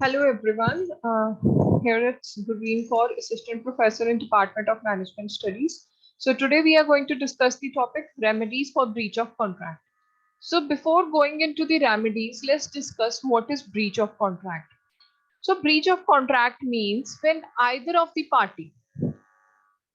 Hello everyone. Here it's Gurleen Kaur, Assistant Professor in Department of Management Studies. So today we are going to discuss the topic remedies for breach of contract. So before going into the remedies, let's discuss what is breach of contract. So breach of contract means when either of the party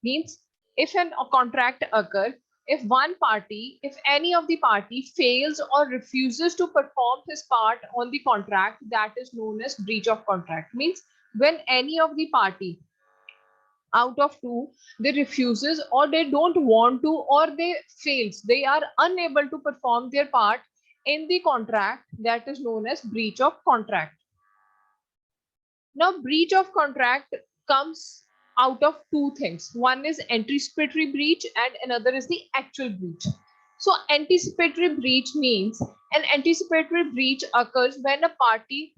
means if a contract occurs, if any of the party fails or refuses to perform his part on the contract, that is known as breach of contract. Means when any of the party out of two, they refuses or they don't want to or they fails, they are unable to perform their part in the contract, that is known as breach of contract. Now, breach of contract comes out of two things. One is anticipatory breach and another is the actual breach. So, anticipatory breach means an anticipatory breach occurs when a party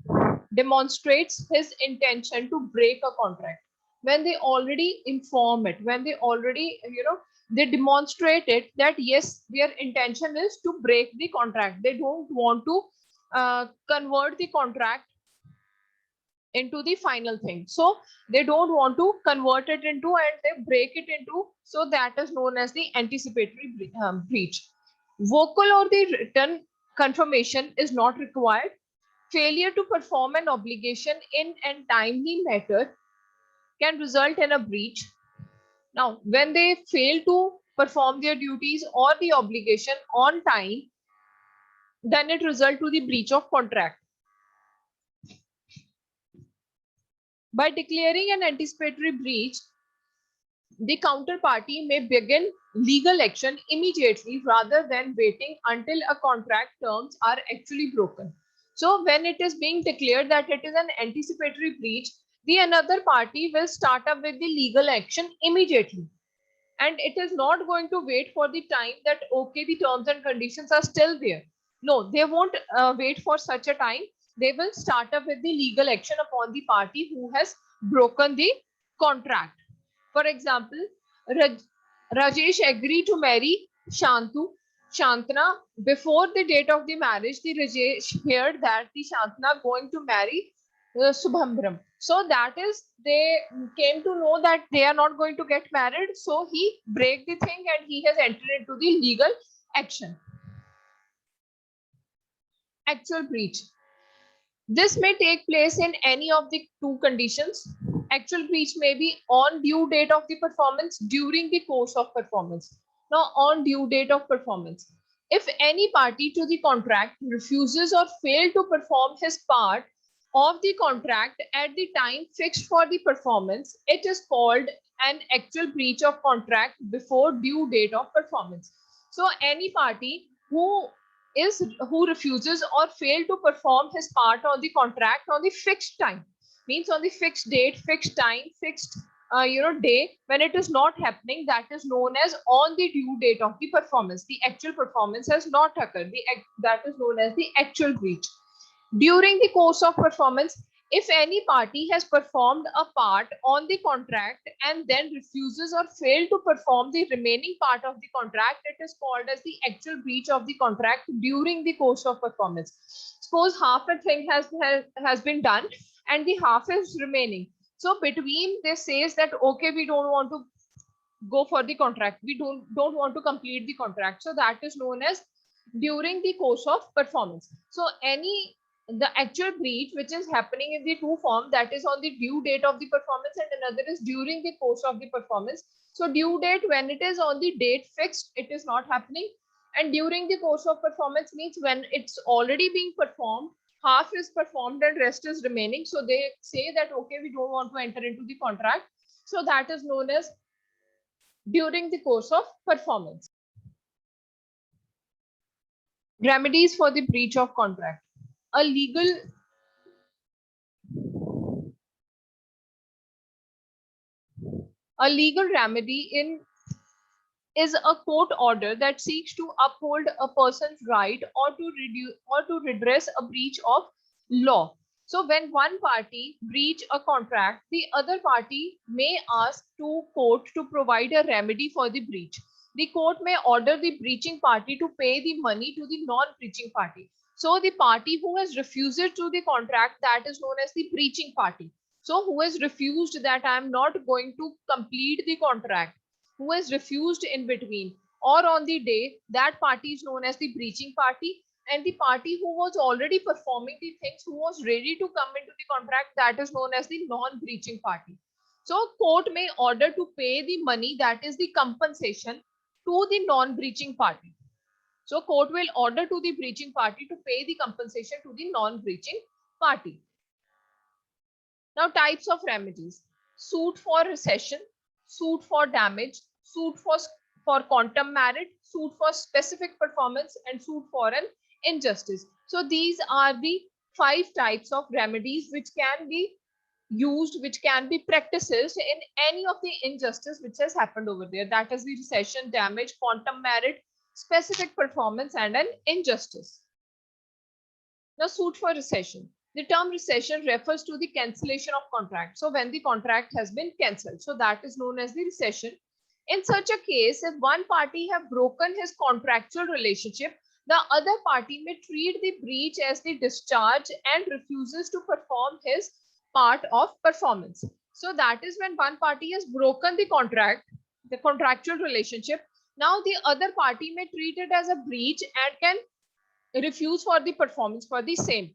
demonstrates his intention to break a contract. When they already inform it, when they already, they demonstrate it that yes, their intention is to break the contract. They don't want to convert the contract into the final thing, so they don't want to convert it into and they break it into, so that is known as the anticipatory breach. Vocal or the written confirmation is not required. Failure to perform an obligation in a timely manner can result in a breach. Now when they fail to perform their duties or the obligation on time, then it results to the breach of contract. By declaring an anticipatory breach, the counterparty may begin legal action immediately rather than waiting until a contract terms are actually broken. So when it is being declared that it is an anticipatory breach, the another party will start up with the legal action immediately. And it is not going to wait for the time that, okay, the terms and conditions are still there. No, they won't wait for such a time. They will start up with the legal action upon the party who has broken the contract. For example, Rajesh agreed to marry Shantana. Before the date of the marriage, the Rajesh heard that the Shantana going to marry Subhambram. So that is, they came to know that they are not going to get married. So he break the thing and he has entered into the legal action. Actual breach. This may take place in any of the two conditions. Actual breach may be on due date of the performance, during the course of performance. Now, on due date of performance, if any party to the contract refuses or fail to perform his part of the contract at the time fixed for the performance, it is called an actual breach of contract before due date of performance. So, any party who refuses or fail to perform his part on the contract on the fixed time, means on the fixed date, fixed time, fixed day, when it is not happening, that is known as on the due date of the performance. The actual performance has not occurred, that is known as the actual breach. During the course of performance, if any party has performed a part on the contract and then refuses or fail to perform the remaining part of the contract, it is called as the actual breach of the contract during the course of performance. Suppose half a thing has been done and the half is remaining. So between this says that, okay, we don't want to go for the contract, we don't want to complete the contract. So that is known as during the course of performance. So the actual breach which is happening in the two form, that is on the due date of the performance and another is during the course of the performance. So due date, when it is on the date fixed, it is not happening, and during the course of performance means when it's already being performed, half is performed and rest is remaining. So they say that, okay, we don't want to enter into the contract. So that is known as during the course of performance. Remedies for the breach of contract. A legal remedy is a court order that seeks to uphold a person's right or to reduce or to redress a breach of law. So when one party breach a contract, the other party may ask to court to provide a remedy for the breach. The court may order the breaching party to pay the money to the non-breaching party. So the party who has refused to the contract, that is known as the breaching party. So who has refused that I am not going to complete the contract, who has refused in between or on the day, that party is known as the breaching party. And the party who was already performing the things, who was ready to come into the contract, that is known as the non-breaching party. So court may order to pay the money, that is the compensation, to the non-breaching party. So court will order to the breaching party to pay the compensation to the non-breaching party. Now, types of remedies: suit for recession, suit for damage, suit for quantum merit, suit for specific performance, and suit for an injustice. So these are the 5 types of remedies which can be used, which can be practiced in any of the injustice which has happened over there. That is the recession, damage, quantum merit, specific performance, and an injustice. Now, suit for recession. The term recession refers to the cancellation of contract. So when the contract has been cancelled, so that is known as the recession. In such a case, if one party have broken his contractual relationship, the other party may treat the breach as the discharge and refuses to perform his part of performance. So that is when one party has broken the contract, the contractual relationship. Now the other party may treat it as a breach and can refuse for the performance for the same.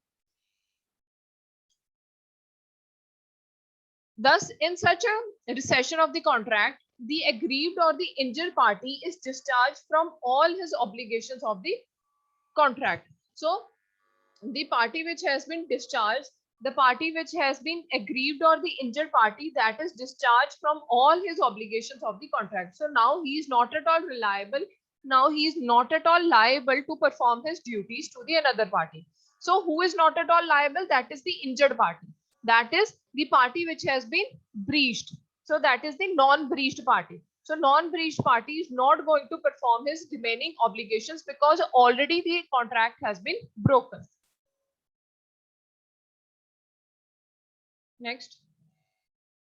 Thus, in such a recession of the contract, the aggrieved or the injured party is discharged from all his obligations of the contract. So, the party which has been discharged, the party which has been aggrieved or the injured party, that is discharged from all his obligations of the contract. So now he is not at all reliable. Now he is not at all liable to perform his duties to the another party. So who is not at all liable? That is the injured party. That is the party which has been breached. So that is the non-breached party. So non-breached party is not going to perform his remaining obligations because already the contract has been broken. Next.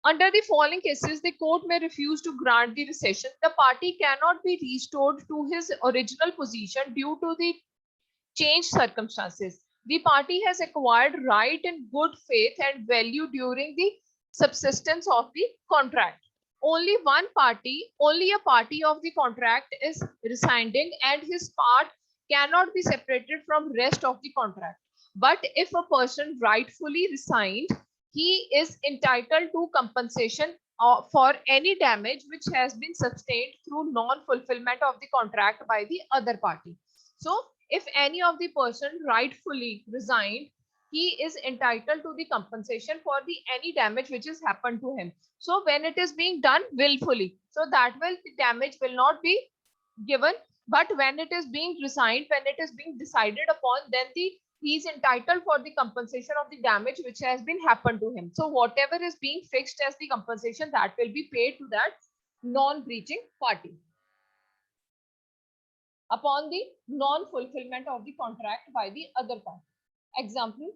Under the following cases, the court may refuse to grant the recession. The party cannot be restored to his original position due to the changed circumstances. The party has acquired right in good faith and value during the subsistence of the contract. Only one party, only a party of the contract is residing, and his part cannot be separated from rest of the contract. But if a person rightfully resigned, he is entitled to compensation for any damage which has been sustained through non-fulfillment of the contract by the other party. So if any of the person rightfully resigned, he is entitled to the compensation for the any damage which has happened to him. So when it is being done willfully, so that will the damage will not be given, but when it is being resigned, when it is being decided upon, then he is entitled for the compensation of the damage which has been happened to him. So whatever is being fixed as the compensation, that will be paid to that non-breaching party upon the non-fulfillment of the contract by the other party. Example: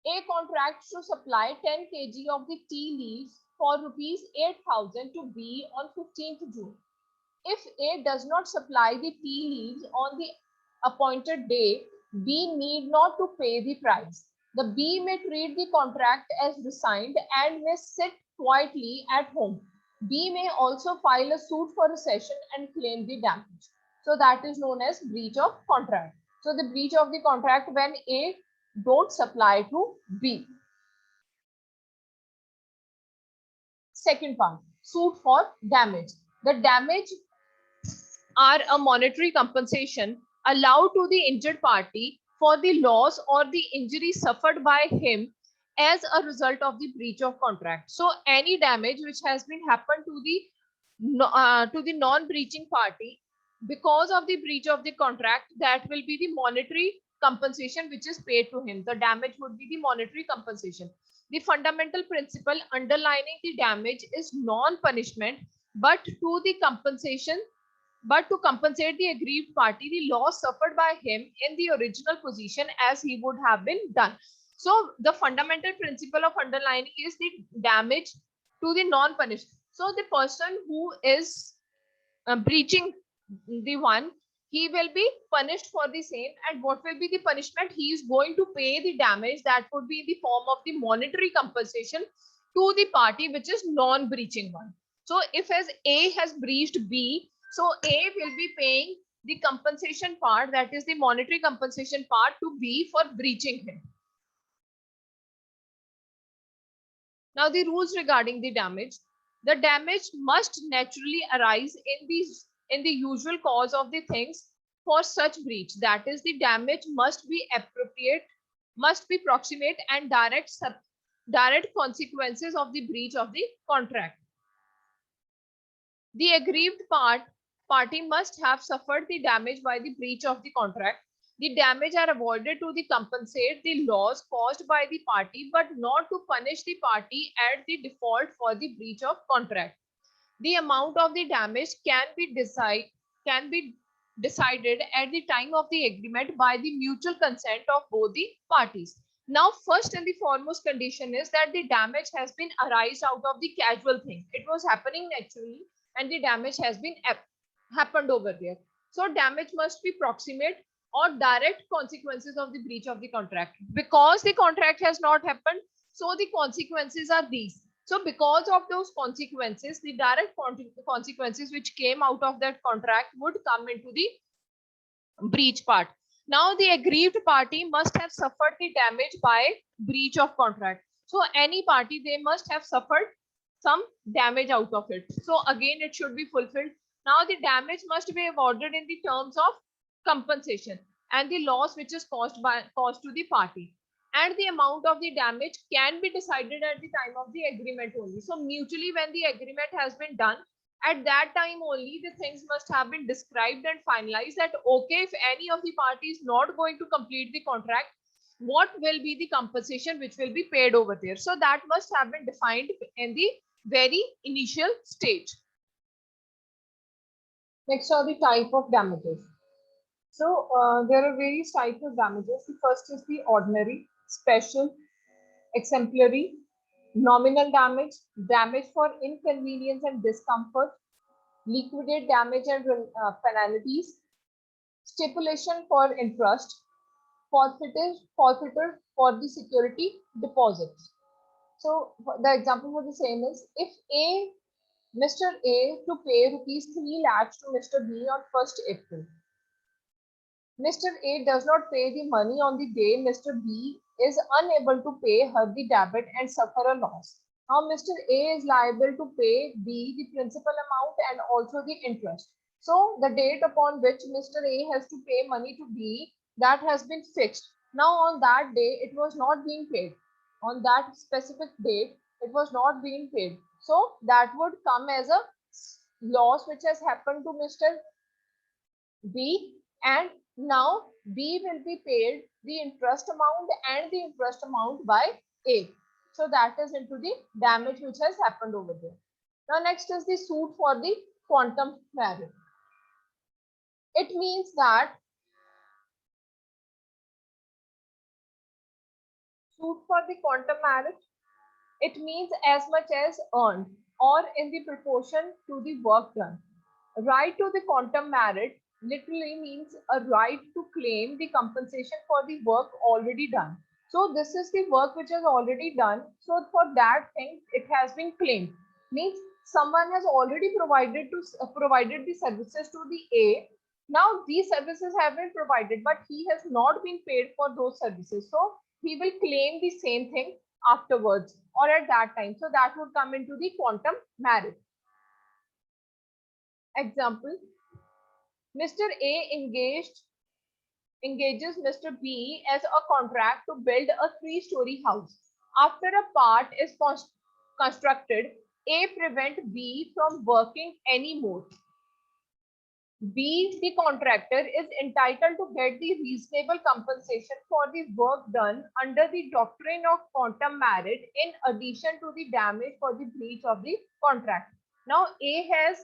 A contracts to supply 10 kg of the tea leaves for rupees 8,000 to B on 15th June. If A does not supply the tea leaves on the appointed day, B need not to pay the price. The B may treat the contract as resigned and may sit quietly at home. B may also file a suit for recession and claim the damage. So that is known as breach of contract. So the breach of the contract when A don't supply to B. Second part, suit for damage. The damage are a monetary compensation allowed to the injured party for the loss or the injury suffered by him as a result of the breach of contract. So any damage which has been happened to the non-breaching party because of the breach of the contract, that will be the monetary compensation which is paid to him. The damage would be the monetary compensation. The fundamental principle underlining the damage is non-punishment, but to compensate the aggrieved party the loss suffered by him in the original position as he would have been done. So the fundamental principle of underlining is the damage to the non-punished. So the person who is breaching the one, he will be punished for the same. And what will be the punishment? He is going to pay the damage that would be in the form of the monetary compensation to the party which is non-breaching one. So if as A has breached B, so A will be paying the compensation part, that is the monetary compensation part, to B for breaching him. Now the rules regarding the damage must naturally arise in the usual cause of the things for such breach. That is, the damage must be appropriate, must be proximate and direct consequences of the breach of the contract. The aggrieved party must have suffered the damage by the breach of the contract. The damage are avoided to the compensate the loss caused by the party, but not to punish the party at the default for the breach of contract. The amount of the damage can be decided at the time of the agreement by the mutual consent of both the parties. Now, first and the foremost condition is that the damage has been arised out of the casual thing. It was happening naturally, and the damage has been happened over there. So, damage must be proximate or direct consequences of the breach of the contract. Because the contract has not happened, so the consequences are these. So because of those consequences, the direct consequences which came out of that contract would come into the breach part. Now the aggrieved party must have suffered the damage by breach of contract. So any party, they must have suffered some damage out of it. So again, it should be fulfilled. Now the damage must be awarded in the terms of compensation and the loss which is caused to the party. And the amount of the damage can be decided at the time of the agreement only. So mutually, when the agreement has been done, at that time only the things must have been described and finalized, that okay, if any of the parties not going to complete the contract, what will be the compensation which will be paid over there. So that must have been defined in the very initial stage. Next are the type of damages. So there are various types of damages. The first is the ordinary, special, exemplary, nominal damage, damage for inconvenience and discomfort, liquidate damage and penalties, stipulation for interest, forfeiture for the security deposits. So the example for the same is, if Mr. A to pay rupees 3 lakhs to Mr. B on 1st April. Mr. A does not pay the money on the day Mr. B is unable to pay her the debit and suffer a loss. Now Mr. A is liable to pay B the principal amount and also the interest. So the date upon which Mr. A has to pay money to B, that has been fixed. Now on that day, it was not being paid. On that specific date, it was not being paid. So that would come as a loss which has happened to Mr. B, and now B will be paid the interest amount and the interest amount by A. So that is into the damage which has happened over there. Now next is the suit for the quantum merit. It means that suit for the quantum merit, it means as much as earned or in the proportion to the work done. Right to the quantum merit literally means a right to claim the compensation for the work already done. So this is the work which is already done. So for that thing, it has been claimed. Means someone has already provided the services to the A. Now these services have been provided, but he has not been paid for those services. So he will claim the same thing afterwards or at that time. So that would come into the quantum merit. Example, Mr. A engages Mr. B as a contract to build a 3-story house. After a part is constructed, A prevents B from working anymore. B, the contractor, is entitled to get the reasonable compensation for the work done under the doctrine of quantum merit in addition to the damage for the breach of the contract. Now, A has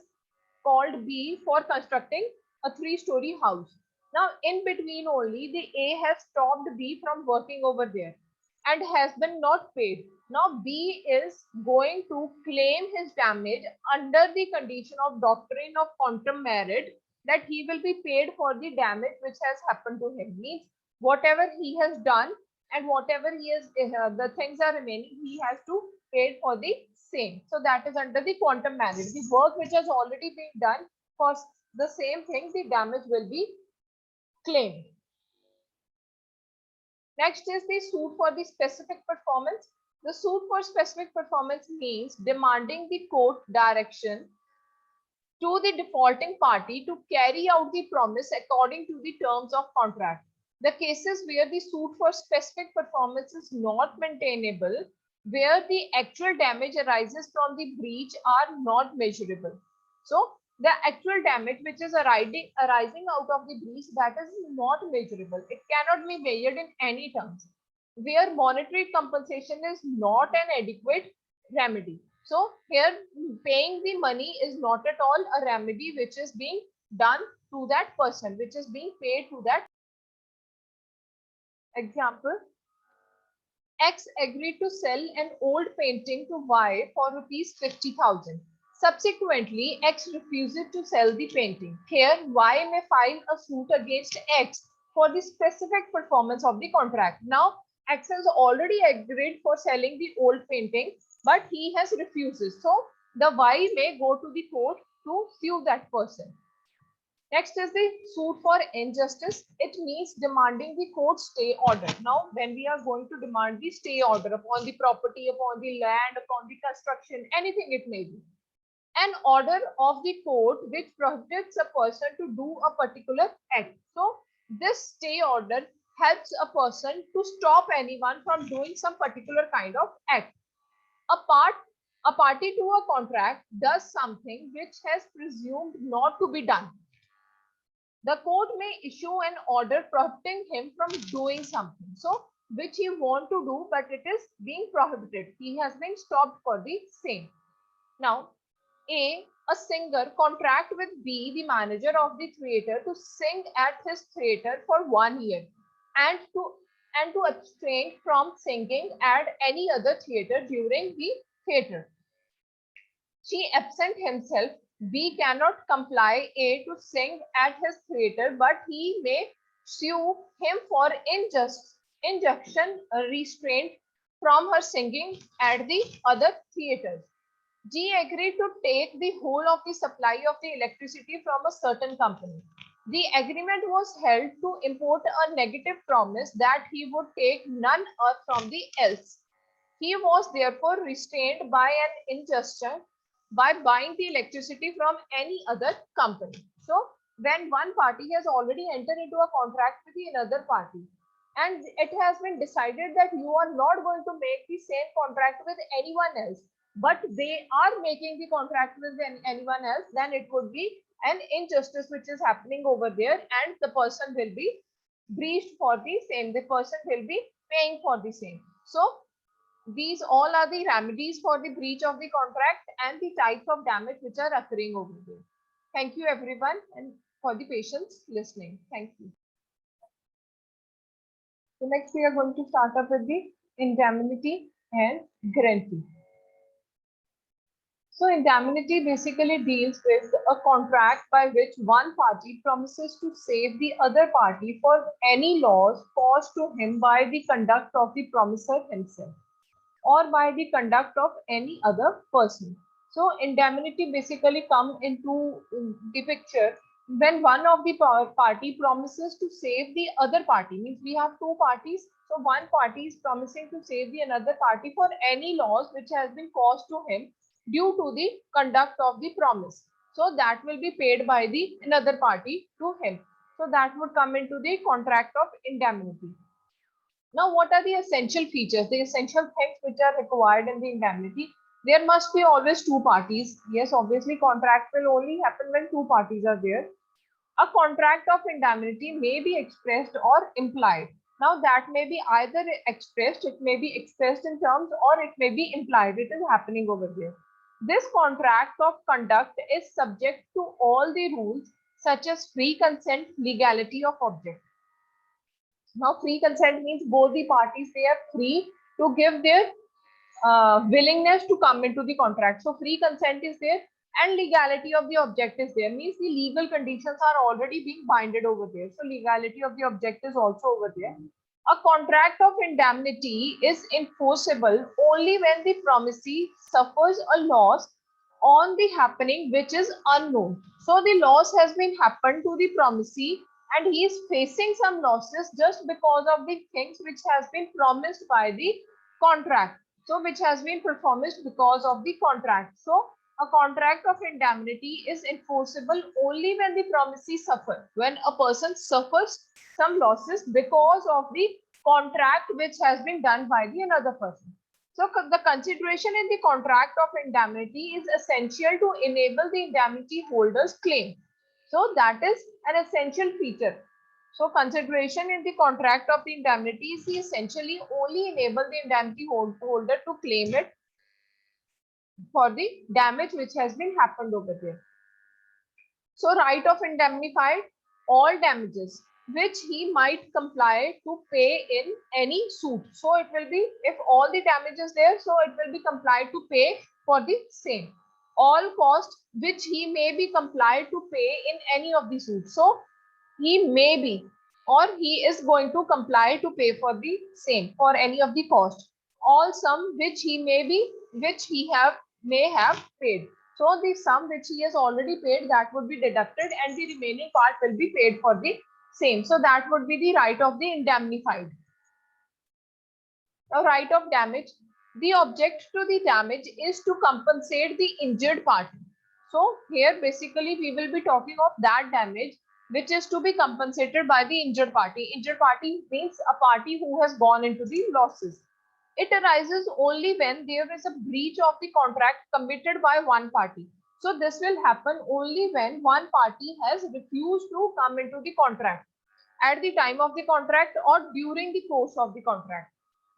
called B for constructing a 3-story house. Now, in between only, the A has stopped B from working over there and has been not paid. Now, B is going to claim his damage under the condition of doctrine of quantum merit that he will be paid for the damage which has happened to him. Means whatever he has done and whatever he has, the things are remaining, he has to pay for the same. So that is under the quantum manner. The work which has already been done for the same thing, the damage will be claimed. Next is the suit for the specific performance. The suit for specific performance means demanding the court direction to the defaulting party to carry out the promise according to the terms of contract. The cases where the suit for specific performance is not maintainable, where the actual damage arises from the breach are not measurable. So the actual damage which is arising out of the breach, that is not measurable. It cannot be measured in any terms. Where monetary compensation is not an adequate remedy. So here paying the money is not at all a remedy which is being done to that person, which is being paid to that. Example, X agreed to sell an old painting to Y for rupees 50,000. Subsequently, X refuses to sell the painting. Here, Y may file a suit against X for the specific performance of the contract. Now, X has already agreed for selling the old painting, but he has refuses. So, the Y may go to the court to sue that person. Next is the suit for injustice. It means demanding the court stay order. Now, when we are going to demand the stay order upon the property, upon the land, upon the construction, anything it may be, an order of the court which prohibits a person to do a particular act. So, this stay order helps a person to stop anyone from doing some particular kind of act. A party to a contract does something which has presumed not to be done. The court may issue an order prohibiting him from doing something. So, which he want to do, but it is being prohibited. He has been stopped for the same. Now, A singer contract with B, the manager of the theater, to sing at his theater for 1 year and to abstain from singing at any other theater during the theater. She absent himself. B cannot comply A to sing at his theater, but he may sue him for injunction restraint from her singing at the other theaters. G agreed to take the whole of the supply of the electricity from a certain company. The agreement was held to import a negative promise that he would take none from the else. He was therefore restrained by an injunction by buying the electricity from any other company. So, when one party has already entered into a contract with the another party, and it has been decided that you are not going to make the same contract with anyone else, but they are making the contract with anyone else, then it could be an injustice which is happening over there, and the person will be breached for the same. The person will be paying for the same. So, these all are the remedies for the breach of the contract and the types of damage which are occurring over there. Thank you everyone and for the patience listening. Thank you. So next we are going to start up with the indemnity and guarantee. So indemnity basically deals with a contract by which one party promises to save the other party for any loss caused to him by the conduct of the promiser himself, or by the conduct of any other person. So indemnity basically come into the picture when one of the party promises to save the other party. Means we have two parties. So one party is promising to save the another party for any loss which has been caused to him due to the conduct of the promise. So that will be paid by the another party to him. So that would come into the contract of indemnity. Now, what are the essential features, the essential things which are required in the indemnity? There must be always two parties. Yes, obviously, contract will only happen when two parties are there. A contract of indemnity may be expressed or implied. Now, that may be either expressed, it may be expressed in terms, or it may be implied. It is happening over there. This contract of conduct is subject to all the rules such as free consent, legality of object. Now, free consent means both the parties, they are free to give their willingness to come into the contract. So, free consent is there, and legality of the object is there, means the legal conditions are already being binded over there. So legality of the object is also over there. A contract of indemnity is enforceable only when the promisee suffers a loss on the happening which is unknown. So the loss has been happened to the promisee and he is facing some losses just because of the things which has been promised by the contract. So which has been performed because of the contract. So a contract of indemnity is enforceable only when the promisee suffers. When a person suffers some losses because of the contract which has been done by the another person. So the consideration in the contract of indemnity is essential to enable the indemnity holder's claim. So that is an essential feature. So consideration in the contract of the indemnity is essentially only enable the indemnity holder to claim it for the damage which has been happened over there. So right of indemnified, all damages which he might comply to pay in any suit. So it will be, if all the damage is there, so it will be complied to pay for the same. All costs which he may be complied to pay in any of the suits. So he may be or he is going to comply to pay for the same for any of the cost. All sum which he may be, which he may have paid. So the sum which he has already paid, that would be deducted and the remaining part will be paid for the same. So that would be the right of the indemnified. Now, right of damage. The object to the damage is to compensate the injured party. So here basically we will be talking of that damage which is to be compensated by the injured party. Injured party means a party who has gone into the losses. It arises only when there is a breach of the contract committed by one party. So this will happen only when one party has refused to come into the contract at the time of the contract or during the course of the contract.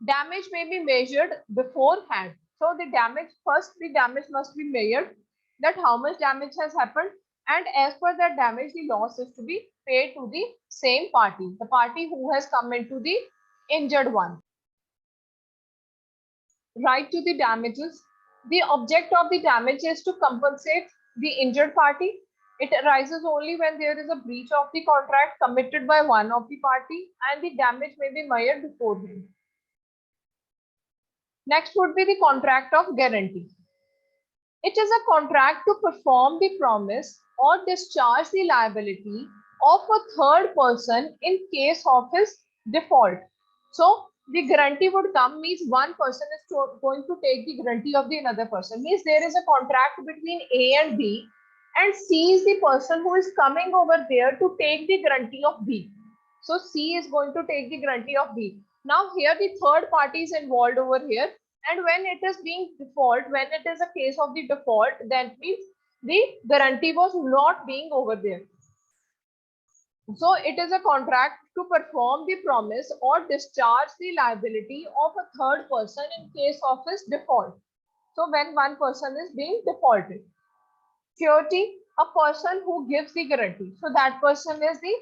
Damage may be measured beforehand. So the damage, first the damage must be measured, that how much damage has happened, and as per that damage the loss is to be paid to the same party, the party who has come into the injured one. Right to the damages. The object of the damage is to compensate the injured party. It arises only when there is a breach of the contract committed by one of the party and the damage may be measured beforehand. Next would be the contract of guarantee. It is a contract to perform the promise or discharge the liability of a third person in case of his default. So the guarantee would come, means one person is going to take the guarantee of the another person, means there is a contract between A and B and C is the person who is coming over there to take the guarantee of B. So C is going to take the guarantee of B. Now here the third party is involved over here, and when it is being default, when it is a case of the default, that means the guarantee was not being over there. So it is a contract to perform the promise or discharge the liability of a third person in case of his default. So when one person is being defaulted. Surety, a person who gives the guarantee. So that person is the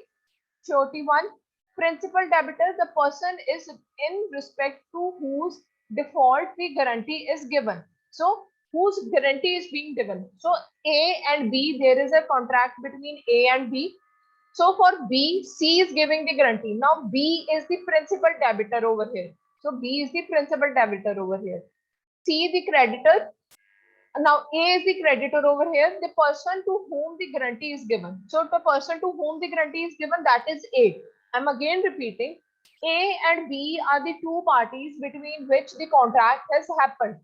surety one. Principal debtor, the person is in respect to whose default the guarantee is given. So whose guarantee is being given. So A and B, there is a contract between A and B. So for B, C is giving the guarantee. Now B is the principal debtor over here. So B is the principal debtor over here. C the creditor. Now A is the creditor over here, the person to whom the guarantee is given. So the person to whom the guarantee is given, that is A. I'm again repeating, A and B are the two parties between which the contract has happened.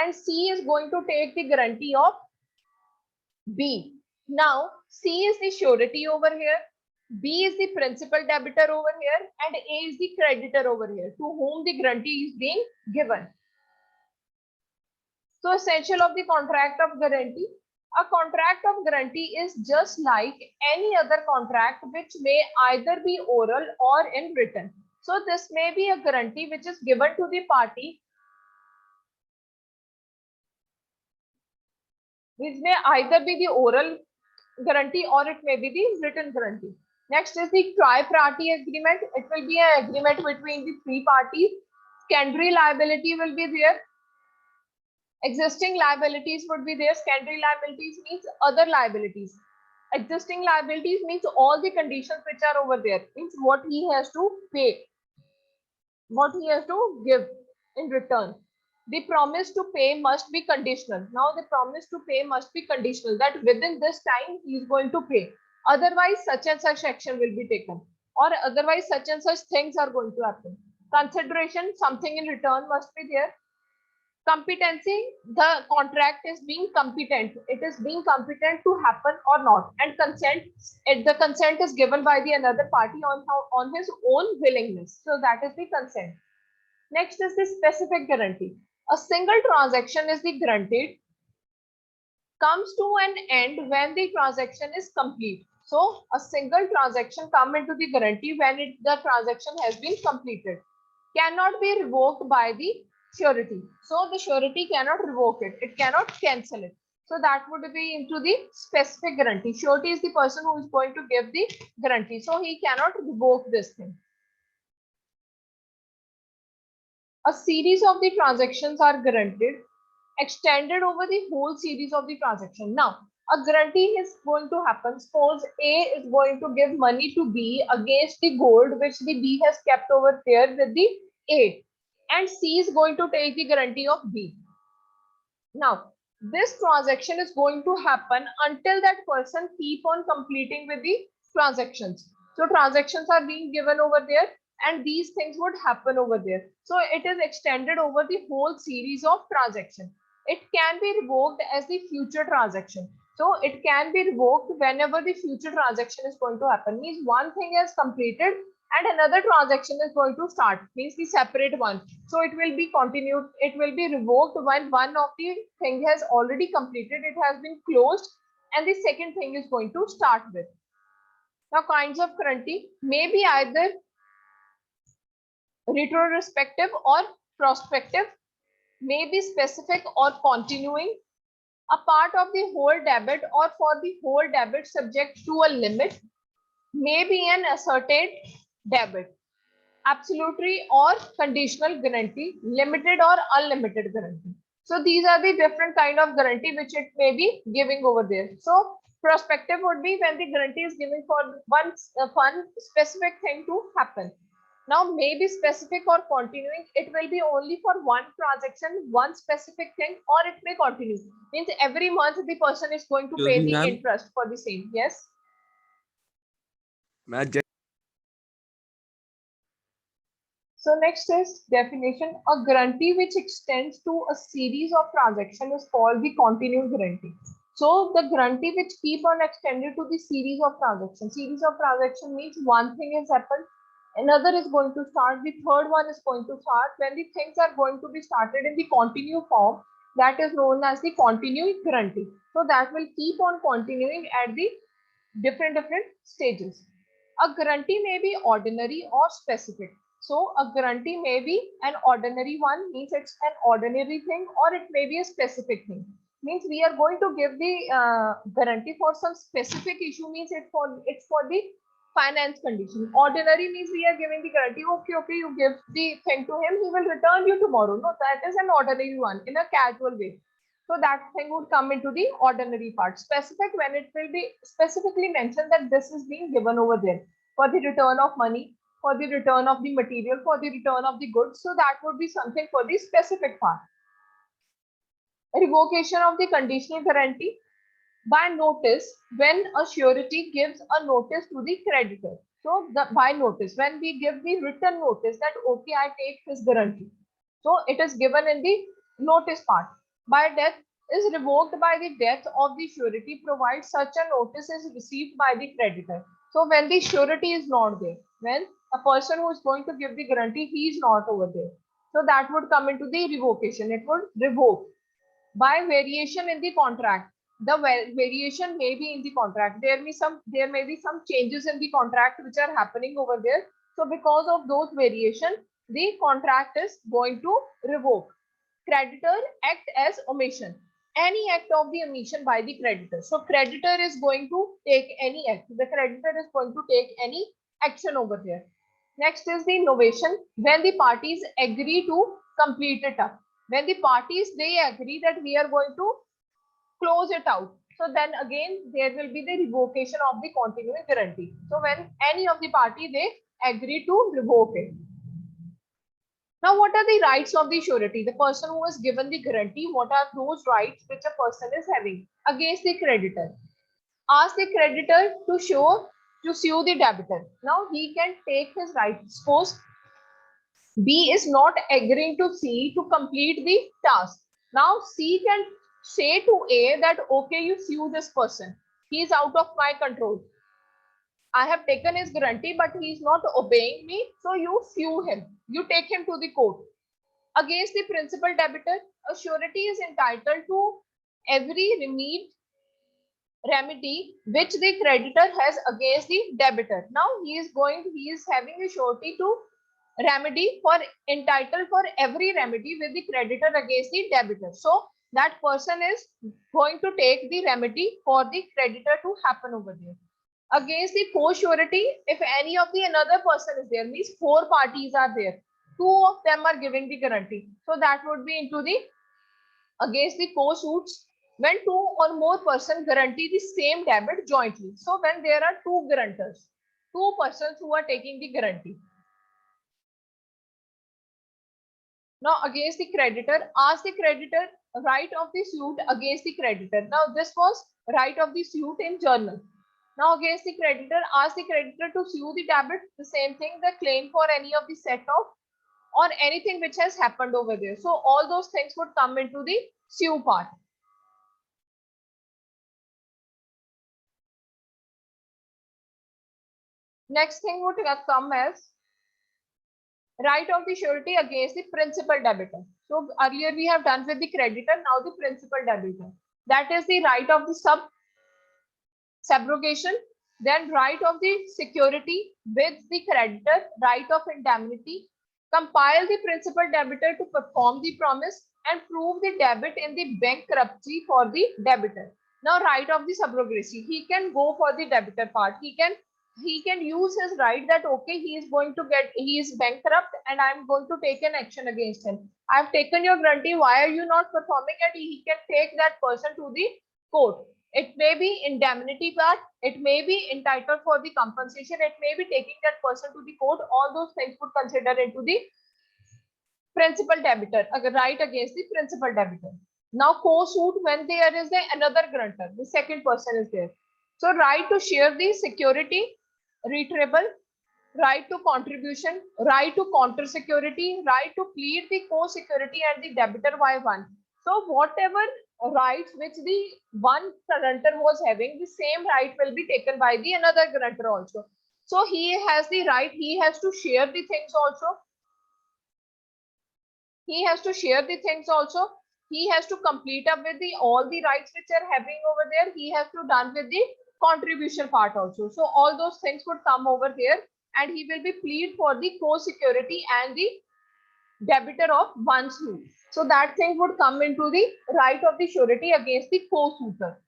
And C is going to take the guarantee of B. Now C is the surety over here, B is the principal debtor over here, and A is the creditor over here to whom the guarantee is being given. So essential of the contract of guarantee. A contract of guarantee is just like any other contract which may either be oral or in written. So this may be a guarantee which is given to the party, which may either be the oral guarantee or it may be the written guarantee. Next is the tri-party agreement. It will be an agreement between the three parties. Secondary liability will be there. Existing liabilities would be there. Secondary liabilities means other liabilities. Existing liabilities means all the conditions which are over there, means what he has to pay, what he has to give in return. The promise to pay must be conditional. Now the promise to pay must be conditional, that within this time he is going to pay. Otherwise such and such action will be taken, or otherwise such and such things are going to happen. Consideration, something in return must be there. Competency, the contract is being competent, it is being competent to happen or not. And consent, the consent is given by the another party on his own willingness, so that is the consent. Next is the specific guarantee. A single transaction is the guaranteed, comes to an end when the transaction is complete. So a single transaction come into the guarantee when the transaction has been completed. Cannot be revoked by the surety. So the surety cannot revoke it. It cannot cancel it. So that would be into the specific guarantee. Surety is the person who is going to give the guarantee. So he cannot revoke this thing. A series of the transactions are guaranteed, extended over the whole series of the transaction. Now, a guarantee is going to happen. Suppose A is going to give money to B against the gold which the B has kept over there with the A, and C is going to take the guarantee of B. Now, this transaction is going to happen until that person keep on completing with the transactions. So transactions are being given over there, and these things would happen over there. So it is extended over the whole series of transactions. It can be revoked as the future transaction. So it can be revoked whenever the future transaction is going to happen. Means one thing is completed and another transaction is going to start, means the separate one. So it will be continued, it will be revoked when one of the thing has already completed, it has been closed, and the second thing is going to start with. Now kinds of guarantee may be either retrospective or prospective, may be specific or continuing, a part of the whole debit or for the whole debit subject to a limit, may be an asserted debit, absolutely or conditional guarantee, limited or unlimited guarantee. So these are the different kind of guarantee which it may be giving over there. So prospective would be when the guarantee is given for one specific thing to happen. Now maybe specific or continuing, it will be only for one transaction, one specific thing, or it may continue. Means every month the person is going to pay the interest for the same. Yes. So next is definition. A guarantee which extends to a series of transactions is called the continuing guarantee. So the guarantee which keep on extended to the series of transactions. Series of transactions means one thing has happened, another is going to start, the third one is going to start. When the things are going to be started in the continue form, that is known as the continuing guarantee. So that will keep on continuing at the different stages. A guarantee may be ordinary or specific. So a guarantee may be an ordinary one, means it's an ordinary thing, or it may be a specific thing. Means we are going to give the guarantee for some specific issue, means it's for the finance condition. Ordinary means we are giving the guarantee, okay, you give the thing to him, he will return you tomorrow. No, that is an ordinary one in a casual way. So that thing would come into the ordinary part. Specific, when it will be specifically mentioned that this is being given over there for the return of money, for the return of the material, for the return of the goods. So that would be something for the specific part. Revocation of the conditional guarantee by notice, when a surety gives a notice to the creditor. So by notice, when we give the written notice that okay, I take this guarantee. So it is given in the notice part. By death is revoked by the death of the surety, provides such a notice is received by the creditor. So when the surety is not there, when a person who is going to give the guarantee, he is not over there. So that would come into the revocation. It would revoke. By variation in the contract, the variation may be in the contract. There may be some changes in the contract which are happening over there. So because of those variation, the contract is going to revoke. Creditor act as omission. Any act of the omission by the creditor. So creditor is going to take any act. The creditor is going to take any action over there. Next is the novation, when the parties agree to complete it up. When the parties, they agree that we are going to close it out, so then again there will be the revocation of the continuing guarantee. So when any of the party, they agree to revoke it. Now, what are the rights of the surety? The person who has given the guarantee, what are those rights which a person is having against the creditor? Ask the creditor to sue the debtor. Now he can take his rights. Suppose B is not agreeing to C to complete the task. Now C can say to A that okay, you sue this person. He is out of my control. I have taken his guarantee, but he is not obeying me. So you sue him. You take him to the court. Against the principal debtor, a surety is entitled to every remedy which the creditor has against the debtor. Now he is having a surety to remedy for entitled for every remedy with the creditor against the debtor. So that person is going to take the remedy for the creditor to happen over there. Against the co-surety, if any of the another person is there, means four parties are there, two of them are giving the guarantee, so that would be into the against the co-suits when two or more persons guarantee the same debit jointly. So when there are two guarantors, two persons who are taking the guarantee. Now against the creditor, ask the creditor right of the suit against the creditor. Now this was right of the suit in journal. Now against the creditor, ask the creditor to sue the debit. The same thing, the claim for any of the set off or anything which has happened over there. So all those things would come into the sue part. Next thing would come as right of the surety against the principal debtor. So earlier we have done with the creditor, now the principal debtor. That is the right of the subrogation, then right of the security with the creditor, right of indemnity, compile the principal debtor to perform the promise and prove the debit in the bankruptcy for the debtor. Now right of the subrogation, he can go for the debtor part. He can use his right that okay, he is bankrupt and I'm going to take an action against him. I've taken your guarantee, why are you not performing it? He can take that person to the court. It may be indemnity part, it may be entitled for the compensation, it may be taking that person to the court. All those things would consider into the principal debtor, right against the principal debtor. Now co-suit, when there is another grantor, the second person is there. So right to share the security, retrievable, right to contribution, right to counter security, right to plead the co-security and the debtor by one. So whatever rights which the one grantor was having, the same right will be taken by the another grantor also. So he has the right, he has to share the things also. He has to share the things also. He has to complete up with the all the rights which are having over there. He has to done with the contribution part also. So all those things would come over there and he will be plead for the co-security and the debtor of one suit. So that thing would come into the right of the surety against the co-suitor.